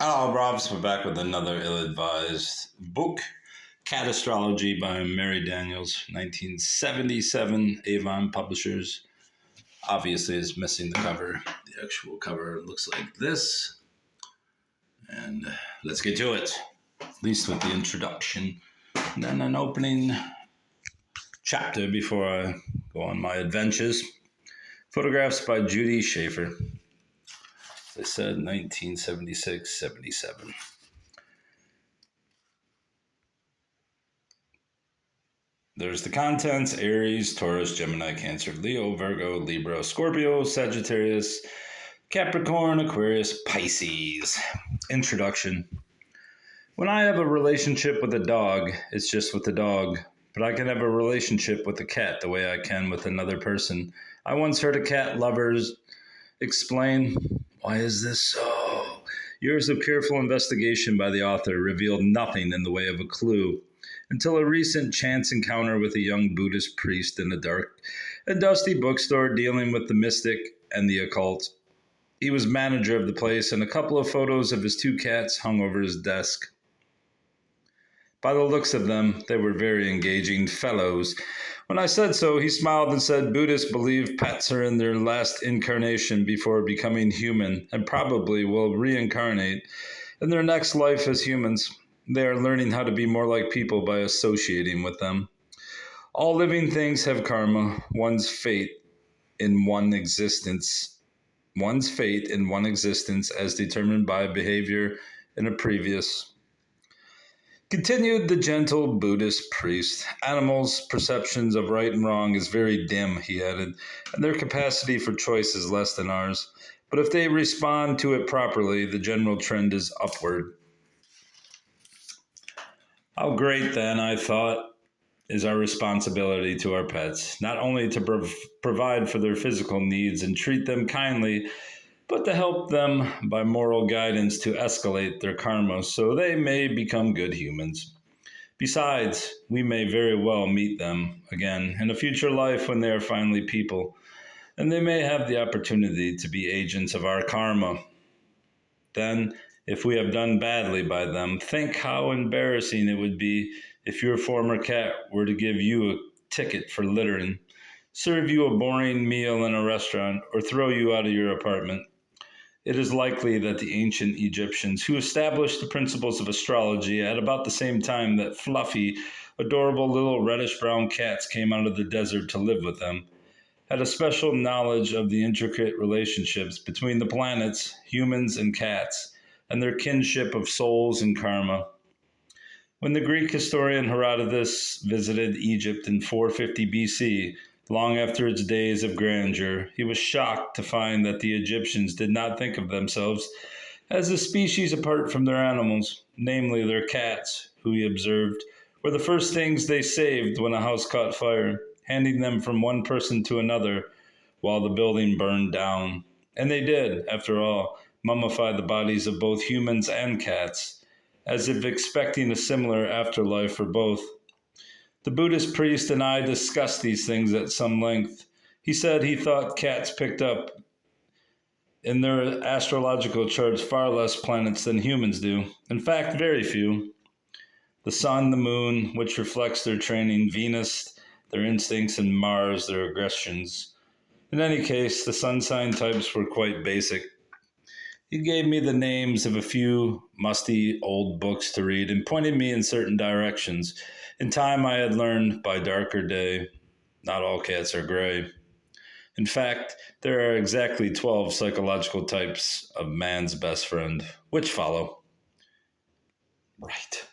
Hello, Robs. We're back with another ill-advised book, Cat Astrology by Mary Daniels, 1977, Avon Publishers. Obviously, it's missing the cover. The actual cover looks like this. And let's get to it, at least with the introduction. And then an opening chapter before I go on my adventures. Photographs by Judy, Shafer. They said 1976-77. There's the contents: Aries, Taurus, Gemini, Cancer, Leo, Virgo, Libra, Scorpio, Sagittarius, Capricorn, Aquarius, Pisces. Introduction. When I have a relationship with a dog, it's just with the dog. But I can have a relationship with a cat the way I can with another person. I once heard a cat lovers explain, "Why is this so?" Years of careful investigation by the author revealed nothing in the way of a clue, until a recent chance encounter with a young Buddhist priest in a dark and dusty bookstore dealing with the mystic and the occult. He was manager of the place, and a couple of photos of his two cats hung over his desk. By the looks of them, they were very engaging fellows. When I said so, he smiled and said, "Buddhists believe pets are in their last incarnation before becoming human, and probably will reincarnate in their next life as humans. They are learning how to be more like people by associating with them. All living things have karma, one's fate in one existence as determined by behavior in a previous." Continued the gentle Buddhist priest. "Animals' perceptions of right and wrong is very dim," he added, "and their capacity for choice is less than ours. But if they respond to it properly, the general trend is upward." How great, then, I thought, is our responsibility to our pets, not only to provide for their physical needs and treat them kindly, but to help them by moral guidance to escalate their karma so they may become good humans. Besides, we may very well meet them again in a future life when they are finally people, and they may have the opportunity to be agents of our karma. Then, if we have done badly by them, think how embarrassing it would be if your former cat were to give you a ticket for littering, serve you a boring meal in a restaurant, or throw you out of your apartment. It is likely that the ancient Egyptians, who established the principles of astrology at about the same time that fluffy, adorable little reddish-brown cats came out of the desert to live with them, had a special knowledge of the intricate relationships between the planets, humans, and cats, and their kinship of souls and karma. When the Greek historian Herodotus visited Egypt in 450 BC, long after its days of grandeur, he was shocked to find that the Egyptians did not think of themselves as a species apart from their animals, namely their cats, who, he observed, were the first things they saved when a house caught fire, handing them from one person to another while the building burned down. And they did, after all, mummify the bodies of both humans and cats, as if expecting a similar afterlife for both. The Buddhist priest and I discussed these things at some length. He said he thought cats picked up in their astrological charts far less planets than humans do. In fact, very few. The sun, the moon, which reflects their training, Venus, their instincts, and Mars, their aggressions. In any case, the sun sign types were quite basic. He gave me the names of a few musty old books to read and pointed me in certain directions. In time, I had learned by darker day, not all cats are gray. In fact, there are exactly 12 psychological types of man's best friend, which follow. Right.